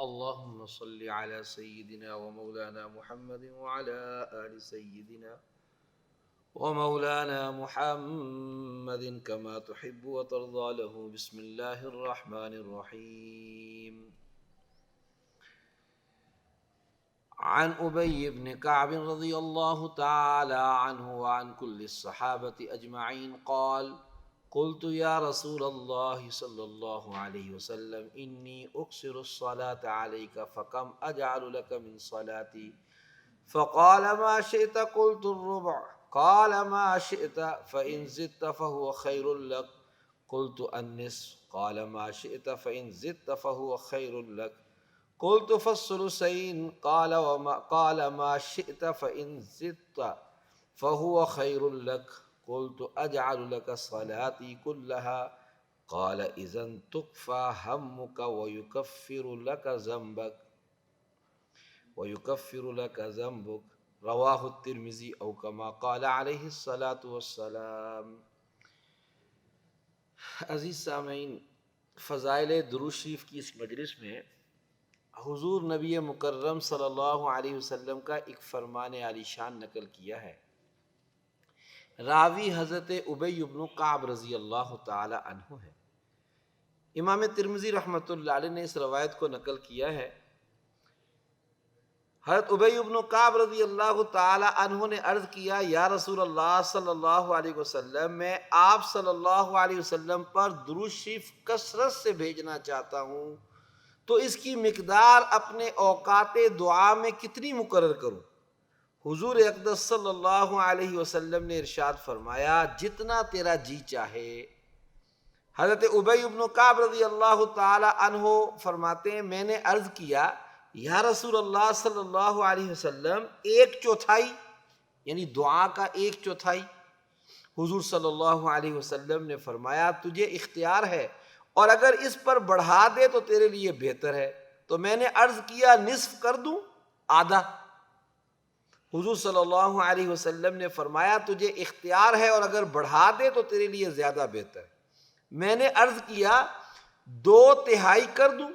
اللهم صل على سيدنا ومولانا محمد وعلى آل سيدنا ومولانا محمد كما تحب وترضى له. بسم الله الرحمن الرحيم. عن أبي بن كعب رضي الله تعالى عنه وعن كل الصحابة أجمعين قال: قلت يا رسول الله صلى الله عليه وسلم إني أقصر الصلاة عليك فكم أجعل لك من صلاتي؟ فقال ما شئت. قلت الربع. قال ما شئت فإن زدت فهو خير لك. قلت النصف. قال ما شئت فإن زدت فهو خير لك. قلت فالثلثين. قال ما شئت فإن زدت فهو خير لك. قلت أجعل لك صلاتي كلها. قال إذن تكفى همك ويكفر لك ذنبك. رواہ الترمذی او کما قال علیہ الصلاۃ والسلام. عزیز سامعین، فضائل درود شریف کی اس مجلس میں حضور نبی مکرم صلی اللہ علیہ وسلم کا ایک فرمان عالی شان نقل کیا ہے. راوی حضرت ابی بن کعب رضی اللہ تعالی عنہ ہے. امام ترمذی رحمۃ اللہ علیہ نے اس روایت کو نقل کیا ہے. حضرت ابی بن کعب رضی اللہ تعالی عنہ نے عرض کیا: یا رسول اللہ صلی اللہ علیہ وسلم، میں آپ صلی اللہ علیہ وسلم پر درود شریف کثرت سے بھیجنا چاہتا ہوں، تو اس کی مقدار اپنے اوقات دعا میں کتنی مقرر کروں؟ حضور اقدس صلی اللہ علیہ وسلم نے ارشاد فرمایا: جتنا تیرا جی چاہے. حضرت ابی بن کعب رضی اللہ تعالی عنہ فرماتے ہیں، میں نے عرض کیا: یا رسول اللہ صلی اللہ علیہ وسلم، 1/4 یعنی دعا کا 1/4. حضور صلی اللہ علیہ وسلم نے فرمایا: تجھے اختیار ہے، اور اگر اس پر بڑھا دے تو تیرے لیے بہتر ہے. تو میں نے عرض کیا: نصف کر دوں، آدھا؟ حضور صلی اللہ علیہ وسلم نے فرمایا: تجھے اختیار ہے، اور اگر بڑھا دے تو تیرے لیے زیادہ بہتر ہے. میں نے عرض کیا: 2/3 کر دوں؟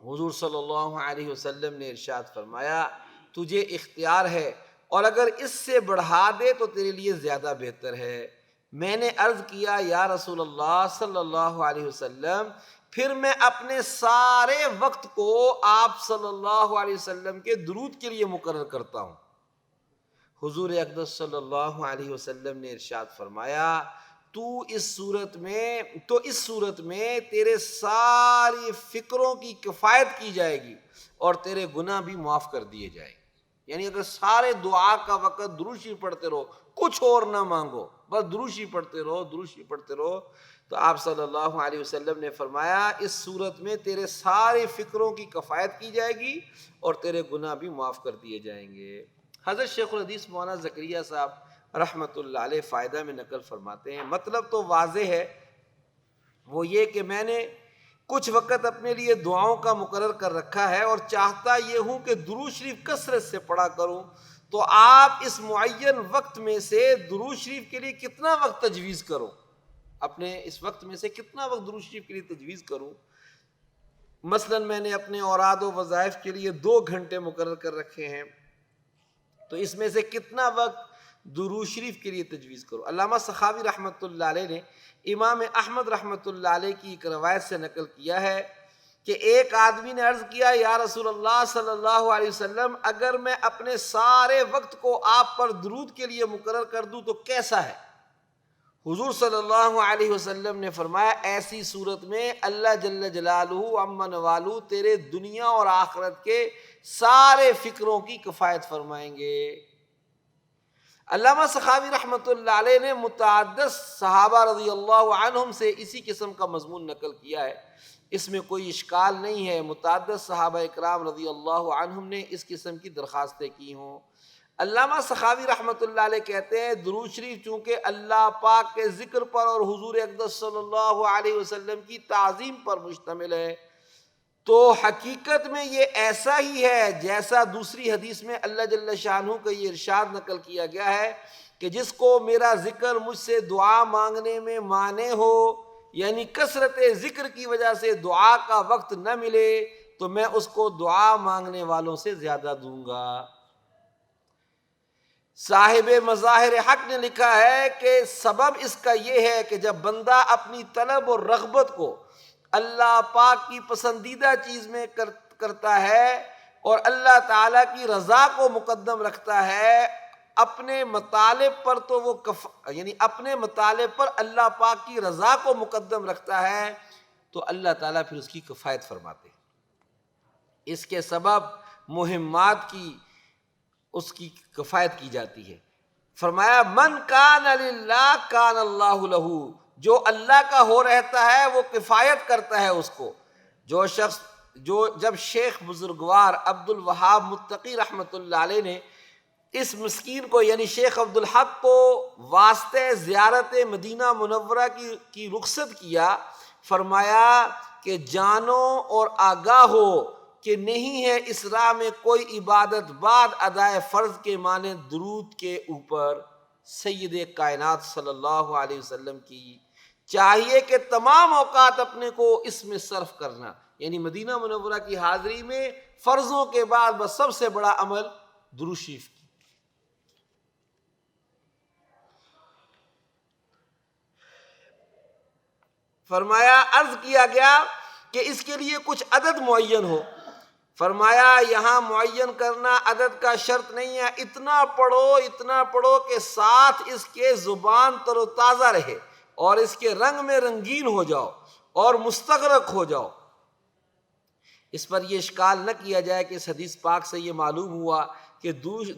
حضور صلی اللہ علیہ وسلم نے ارشاد فرمایا: تجھے اختیار ہے، اور اگر اس سے بڑھا دے تو تیرے لیے زیادہ بہتر ہے. میں نے عرض کیا: یا رسول اللہ صلی اللہ علیہ وسلم، پھر میں اپنے سارے وقت کو آپ صلی اللہ علیہ وسلم کے درود کے لیے مقرر کرتا ہوں. حضور اقدس صلی اللہ علیہ وسلم نے ارشاد فرمایا: تو اس صورت میں تیرے ساری فکروں کی کفایت کی جائے گی، اور تیرے گناہ بھی معاف کر دیے جائیں گے. یعنی اگر سارے دعا کا وقت درود شریف پڑھتے رہو، کچھ اور نہ مانگو، بس درود شریف پڑھتے رہو، تو آپ صلی اللہ علیہ وسلم نے فرمایا: اس صورت میں تیرے سارے فکروں کی کفایت کی جائے گی، اور تیرے گناہ بھی معاف کر دیے جائیں گے. حضرت شیخ الحدیث مولانا زکریا صاحب رحمۃ اللہ علیہ فائدہ میں نقل فرماتے ہیں، مطلب تو واضح ہے، وہ یہ کہ میں نے کچھ وقت اپنے لیے دعاؤں کا مقرر کر رکھا ہے، اور چاہتا یہ ہوں کہ درود شریف کثرت سے پڑھا کروں. تو آپ اس معین وقت میں سے درود شریف کے لیے کتنا وقت تجویز کرو؟ اپنے اس وقت میں سے کتنا وقت درود شریف کے لیے تجویز کروں؟ مثلا میں نے اپنے اوراد و وظائف کے لیے 2 گھنٹے مقرر کر رکھے ہیں، تو اس میں سے کتنا وقت درود شریف کے لیے تجویز کرو؟ علامہ سخاوی رحمۃ اللہ علیہ نے امام احمد رحمۃ اللہ علیہ کی ایک روایت سے نقل کیا ہے کہ ایک آدمی نے عرض کیا: یا رسول اللہ صلی اللہ علیہ وسلم، اگر میں اپنے سارے وقت کو آپ پر درود کے لیے مقرر کر دوں تو کیسا ہے؟ حضور صلی اللہ علیہ وسلم نے فرمایا: ایسی صورت میں اللہ جل جلالہ عما نوالہ تیرے دنیا اور آخرت کے سارے فکروں کی کفایت فرمائیں گے. علامہ سخاوی رحمۃ اللہ علیہ نے متعدد صحابہ رضی اللہ عنہم سے اسی قسم کا مضمون نقل کیا ہے. اس میں کوئی اشکال نہیں ہے، متعدد صحابہ اکرام رضی اللہ عنہم نے اس قسم کی درخواستیں کی ہوں. علامہ سخاوی رحمۃ اللہ علیہ کہتے ہیں، درود شریف چونکہ اللہ پاک کے ذکر پر اور حضور اقدس صلی اللہ علیہ وسلم کی تعظیم پر مشتمل ہے، تو حقیقت میں یہ ایسا ہی ہے جیسا دوسری حدیث میں اللہ جل شانہ کا یہ ارشاد نقل کیا گیا ہے کہ جس کو میرا ذکر مجھ سے دعا مانگنے میں مانے ہو، یعنی کثرت ذکر کی وجہ سے دعا کا وقت نہ ملے، تو میں اس کو دعا مانگنے والوں سے زیادہ دوں گا۔ صاحب مظاہر حق نے لکھا ہے کہ سبب اس کا یہ ہے کہ جب بندہ اپنی طلب اور رغبت کو اللہ پاک کی پسندیدہ چیز میں کرتا ہے اور اللہ تعالیٰ کی رضا کو مقدم رکھتا ہے اپنے مطالب پر، تو وہ یعنی اپنے مطالب پر اللہ پاک کی رضا کو مقدم رکھتا ہے، تو اللہ تعالیٰ پھر اس کی کفایت فرماتے ہیں۔ اس کے سبب مہمات کی اس کی کفایت کی جاتی ہے۔ فرمایا من کان للہ کان اللہ لہ، جو اللہ کا ہو رہتا ہے وہ کفایت کرتا ہے اس کو۔ جو شخص جب شیخ بزرگوار عبد الوہاب متقی رحمۃ اللہ علیہ نے اس مسکین کو یعنی شیخ عبد الحق کو واسطے زیارت مدینہ منورہ کی رخصت کیا، فرمایا کہ جانو اور آگاہ ہو کہ نہیں ہے اس راہ میں کوئی عبادت بعد ادائے فرض کے معنی درود کے اوپر۔ سید کائنات صلی اللہ علیہ وسلم کی چاہیے کہ تمام اوقات اپنے کو اس میں صرف کرنا، یعنی مدینہ منورہ کی حاضری میں فرضوں کے بعد بس سب سے بڑا عمل درود شریف کی۔ فرمایا عرض کیا گیا کہ اس کے لیے کچھ عدد معین ہو، فرمایا یہاں معین کرنا عدد کا شرط نہیں ہے، اتنا پڑھو کہ ساتھ اس کے زبان تر و تازہ رہے اور اس کے رنگ میں رنگین ہو جاؤ اور مستغرق ہو جاؤ۔ اس پر یہ اشکال نہ کیا جائے کہ اس حدیث پاک سے یہ معلوم ہوا کہ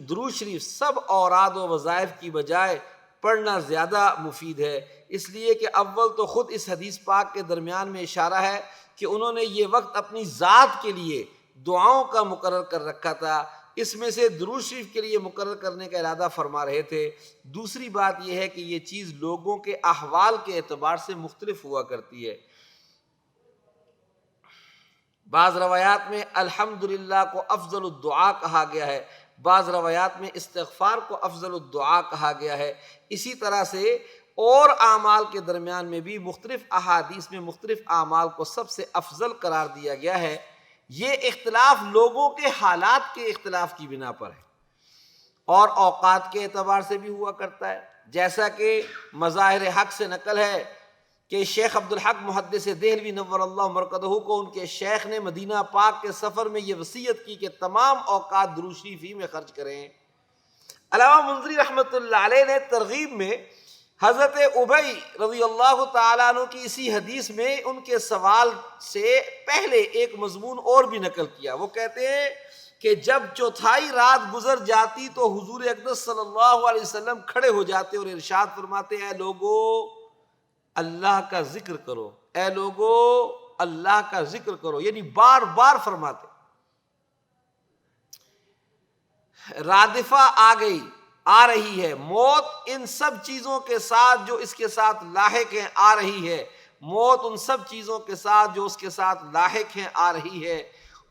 درود شریف سب اوراد و وظائف کی بجائے پڑھنا زیادہ مفید ہے، اس لیے کہ اول تو خود اس حدیث پاک کے درمیان میں اشارہ ہے کہ انہوں نے یہ وقت اپنی ذات کے لیے دعاؤں کا مقرر کر رکھا تھا، اس میں سے درود شریف کے لیے مقرر کرنے کا ارادہ فرما رہے تھے۔ دوسری بات یہ ہے کہ یہ چیز لوگوں کے احوال کے اعتبار سے مختلف ہوا کرتی ہے۔ بعض روایات میں الحمدللہ کو افضل الدعا کہا گیا ہے، بعض روایات میں استغفار کو افضل الدعا کہا گیا ہے۔ اسی طرح سے اور اعمال کے درمیان میں بھی مختلف احادیث میں مختلف اعمال کو سب سے افضل قرار دیا گیا ہے۔ یہ اختلاف لوگوں کے حالات کے اختلاف کی بنا پر ہے اور اوقات کے اعتبار سے بھی ہوا کرتا ہے، جیسا کہ مظاہر حق سے نقل ہے کہ شیخ عبد الحق محدث دہلوی نور اللہ مرقدہ کو ان کے شیخ نے مدینہ پاک کے سفر میں یہ وصیت کی کہ تمام اوقات درود شریف ہی میں خرچ کریں۔ علامہ منذری رحمۃ اللہ علیہ نے ترغیب میں حضرت ابی رضی اللہ تعالیٰ عنہ کی اسی حدیث میں ان کے سوال سے پہلے ایک مضمون اور بھی نقل کیا۔ وہ کہتے ہیں کہ جب چوتھائی رات گزر جاتی تو حضور اقدس صلی اللہ علیہ وسلم کھڑے ہو جاتے اور ارشاد فرماتے اے لوگو اللہ کا ذکر کرو، اے لوگو اللہ کا ذکر کرو، یعنی بار بار فرماتے۔ رادفہ آ رہی ہے، موت ان سب چیزوں کے ساتھ جو اس کے ساتھ لاحق ہیں آ رہی ہے، موت ان سب چیزوں کے ساتھ جو اس کے ساتھ لاحق ہیں آ رہی ہے۔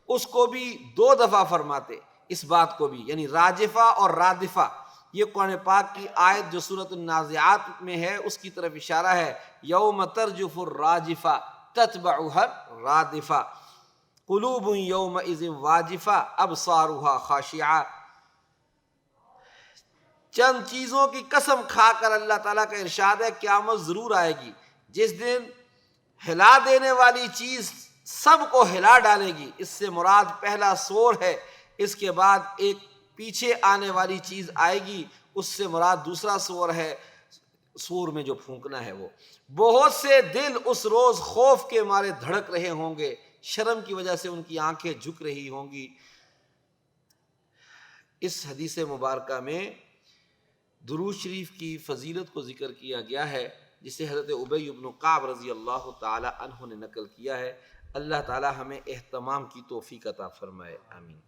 اس کو بھی 2 دفعہ فرماتے، اس بات کو بھی، یعنی راجفہ اور رادفہ۔ یہ قرآن پاک کی آیت جو سورۃ النازعات میں ہے اس کی طرف اشارہ ہے، یوم ترجف الراجفہ تتبعها الرادفہ قلوب یومئذ واجفہ ابصارها خاشعہ۔ چند چیزوں کی قسم کھا کر اللہ تعالیٰ کا ارشاد ہے قیامت ضرور آئے گی جس دن ہلا دینے والی چیز سب کو ہلا ڈالے گی۔ اس سے مراد پہلا سور ہے، اس کے بعد ایک پیچھے آنے والی چیز آئے گی، اس سے مراد دوسرا سور ہے، سور میں جو پھونکنا ہے وہ۔ بہت سے دل اس روز خوف کے مارے دھڑک رہے ہوں گے، شرم کی وجہ سے ان کی آنکھیں جھک رہی ہوں گی۔ اس حدیث مبارکہ میں درود شریف کی فضیلت کو ذکر کیا گیا ہے جسے حضرت ابی بن کعب رضی اللہ تعالی عنہ نے نقل کیا ہے۔ اللہ تعالی ہمیں اہتمام کی توفیق عطا فرمائے، آمین۔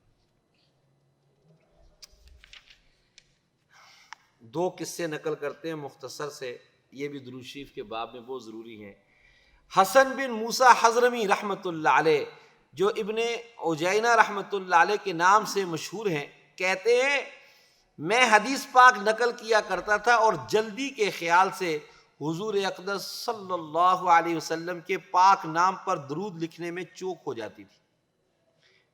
2 قصے نقل کرتے ہیں مختصر سے، یہ بھی درود شریف کے باب میں بہت ضروری ہیں۔ حسن بن موسیٰ حضرمی رحمۃ اللہ علیہ جو ابن عجینہ رحمۃ اللہ علیہ کے نام سے مشہور ہیں، کہتے ہیں میں حدیث پاک نقل کیا کرتا تھا اور جلدی کے خیال سے حضور اقدس صلی اللہ علیہ وسلم کے پاک نام پر درود لکھنے میں چوک ہو جاتی تھی۔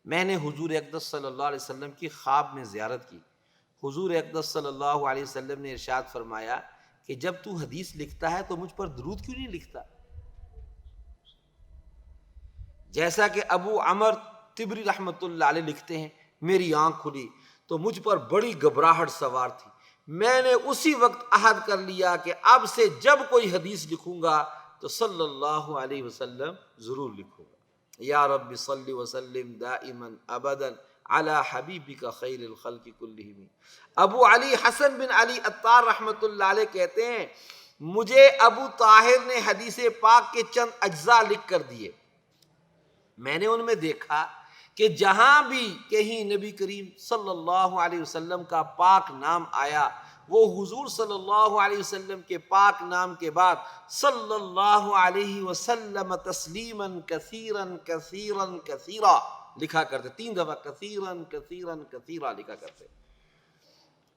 میں نے حضور اقدس صلی اللہ علیہ وسلم کی خواب میں زیارت کی. حضور اقدس صلی اللہ علیہ وسلم نے ارشاد فرمایا کہ جب تو حدیث لکھتا ہے تو مجھ پر درود کیوں نہیں لکھتا؟ جیسا کہ ابو عمر طبری رحمۃ اللہ علیہ لکھتے ہیں، میری آنکھ کھلی تو مجھ پر بڑی گھبراہٹ سوار تھی. میں نے اسی وقت عہد کر لیا کہ اب سے جب کوئی حدیث لکھوں گا تو صلی اللہ علیہ وسلم ضرور لکھوں گا. یا رب صلی وسلم دائما ابدا علی حبیبک خیر الخلق کلہم. ابو علی حسن بن علی عطار رحمۃ اللہ علیہ کہتے ہیں مجھے ابو طاہر نے حدیث پاک کے چند اجزاء لکھ کر دیے. میں نے ان میں دیکھا کہ جہاں بھی کہیں نبی کریم صلی اللہ علیہ وسلم کا پاک نام آیا وہ حضور صلی اللہ علیہ وسلم کے پاک نام کے بعد صلی اللہ علیہ وسلم تسلیما کثیرا کثیرا کثیرا لکھا کرتے. 3 دفعہ کثیرا کثیرا کثیرا لکھا کرتے.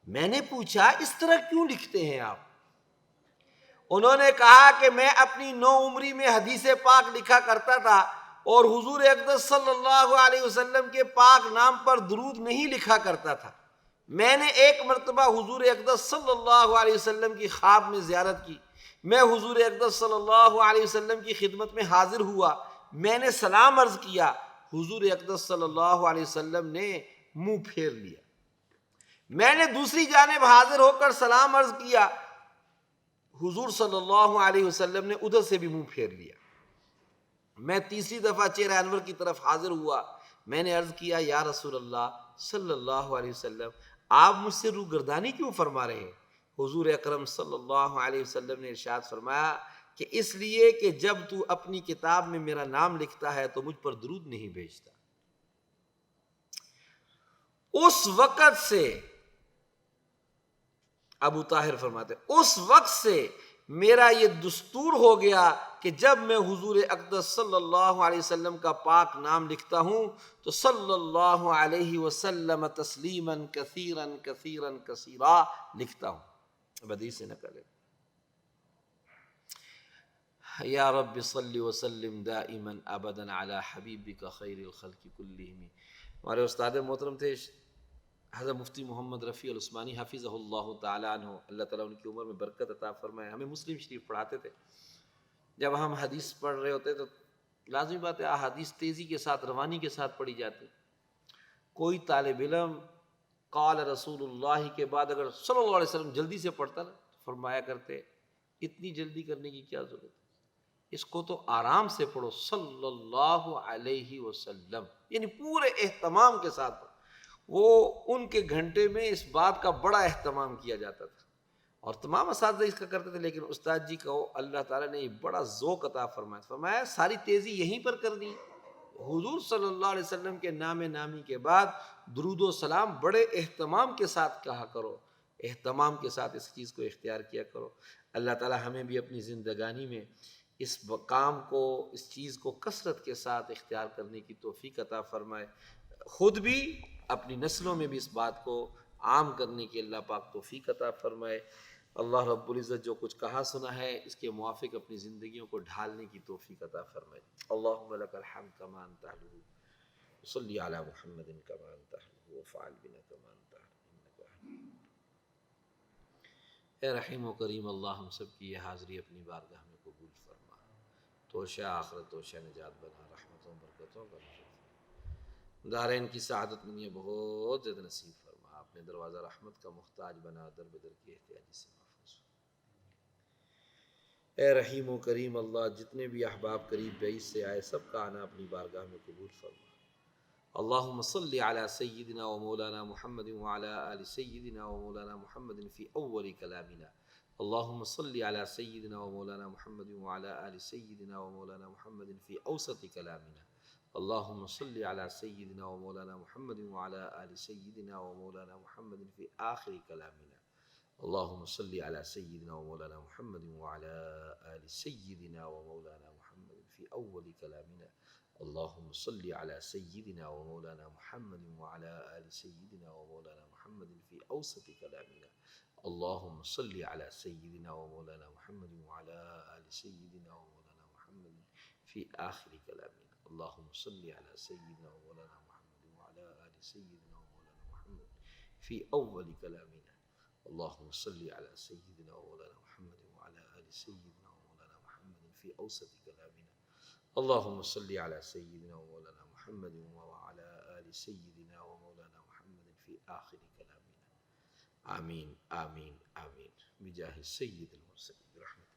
میں نے پوچھا اس طرح کیوں لکھتے ہیں آپ؟ انہوں نے کہا کہ میں اپنی نو عمری میں حدیث پاک لکھا کرتا تھا اور حضور اقدس صلی اللہ علیہ وسلم کے پاک نام پر درود نہیں لکھا کرتا تھا. میں نے ایک مرتبہ حضور اقدس صلی اللہ علیہ وسلم کی خواب میں زیارت کی. میں حضور اقدس صلی اللہ علیہ وسلم کی خدمت میں حاضر ہوا. میں نے سلام عرض کیا. حضور اقدس صلی اللہ علیہ وسلم نے منہ پھیر لیا. میں نے دوسری جانب حاضر ہو کر سلام عرض کیا. حضور صلی اللہ علیہ وسلم نے ادھر سے بھی منہ پھیر لیا. میں تیسری دفعہ چہرہ انور کی طرف حاضر ہوا. میں نے عرض کیا یا رسول اللہ صلی اللہ علیہ وسلم آپ مجھ سے روگردانی کیوں فرما رہے ہیں؟ حضور اکرم صلی اللہ علیہ وسلم نے ارشاد فرمایا کہ اس لیے کہ جب تو اپنی کتاب میں میرا نام لکھتا ہے تو مجھ پر درود نہیں بھیجتا. اس وقت سے ابو طاہر فرماتے اس وقت سے میرا یہ دستور ہو گیا کہ جب میں حضور اقدس صلی اللہ علیہ وسلم کا پاک نام لکھتا ہوں تو صلی اللہ علیہ وسلم تسلیما کثیرا کثیرا کثیرا لکھتا ہوں. حدیث سے نقل ہے. یا رب صلی وسلم دائما ابدا علی حبیبک خیر الخلق کلہم. ہمارے استاد محترم تھے حضرت مفتی محمد رفیع العثمانی حفظہ اللہ تعالیٰ عنہ، اللہ تعالیٰ ان کی عمر میں برکت عطا فرمائے. ہمیں مسلم شریف پڑھاتے تھے. جب ہم حدیث پڑھ رہے ہوتے تو لازمی بات ہے احادیث تیزی کے ساتھ روانی کے ساتھ پڑھی جاتی. کوئی طالب علم قال رسول اللہ کے بعد اگر صلی اللہ علیہ وسلم جلدی سے پڑھتا نا فرمایا کرتے اتنی جلدی کرنے کی کیا ضرورت ہے، اس کو تو آرام سے پڑھو صلی اللہ علیہ وسلم، یعنی پورے اہتمام کے ساتھ پڑھو. وہ ان کے گھنٹے میں اس بات کا بڑا اہتمام کیا جاتا تھا اور تمام اساتذہ اس کا کرتے تھے. لیکن استاد جی کو اللہ تعالیٰ نے بڑا ذوق عطا فرمایا ساری تیزی یہیں پر کر دی. حضور صلی اللہ علیہ وسلم کے نام نامی کے بعد درود و سلام بڑے اہتمام کے ساتھ کہا کرو، اہتمام کے ساتھ اس چیز کو اختیار کیا کرو. اللہ تعالیٰ ہمیں بھی اپنی زندگانی میں اس کام کو اس چیز کو کثرت کے ساتھ اختیار کرنے کی توفیق عطا فرمائے. خود بھی اپنی نسلوں میں بھی اس بات کو عام کرنے کی اللہ پاک توفیق عطا فرمائے. اللہ رب العزت جو کچھ کہا سنا ہے اس کے موافق اپنی زندگیوں کو ڈھالنے کی توفیق عطا فرمائے. اللہم لک الحمد کما انت اہلہ، صلی علی محمد کما انت اہلہ وفعل بنا کما انت اہلہ. اے رحیم و کریم اللہ ہم سب کی یہ حاضری اپنی بارگاہ میں قبول فرما. توشہ آخرت توشہ نجات بنا، رحمتوں برکتوں کا دارین کی سعادت میں یہ بہت زیادہ نصیب فرما. اپنے دروازہ رحمت کا محتاج بنا، در بدر کی احتیاجی سے محفوظ. اے رحیم و کریم اللہ جتنے بھی احباب قریب بعید سے آئے سب کا آنا اپنی بارگاہ میں قبول فرما. اللہم صلی علی سیدنا و مولانا محمد وعلی آل سیدنا و مولانا محمد فی اول کلامنا. اللہم صلی علی سیدنا و مولانا محمد وعلی آل سیدنا و مولانا محمد فی اوسط کلامنا. اللہم صلی علی سیدنا و مولانا محمد وعلی آل سیدنا و مولانا محمد فی آخر کلامنا. اللہم صلی علی سیدنا و مولانا محمد وعلی آل سیدنا و مولانا محمد فی اول کلامنا. اللہم صلی علی سیدنا و مولانا محمد وعلی آل سیدنا و مولانا محمد فی اوسط کلامنا. اللہم صلی علی سیدنا و مولانا محمد وعلی آل سیدنا و مولانا محمد فی آخر کلامنا. اللہم صلی علی سیدنا و مولانا محمد وعلى آل سيدنا ومولانا محمد في أول كلامنا. اللهم صل على سيدنا ومولانا محمد وعلى آل سيدنا ومولانا محمد في أوسط كلامنا. اللهم صل على سيدنا ومولانا محمد وعلى آل سيدنا ومولانا محمد في آخر كلامنا. آمين آمين آمين بجاه سيد المرسلين برحمتك.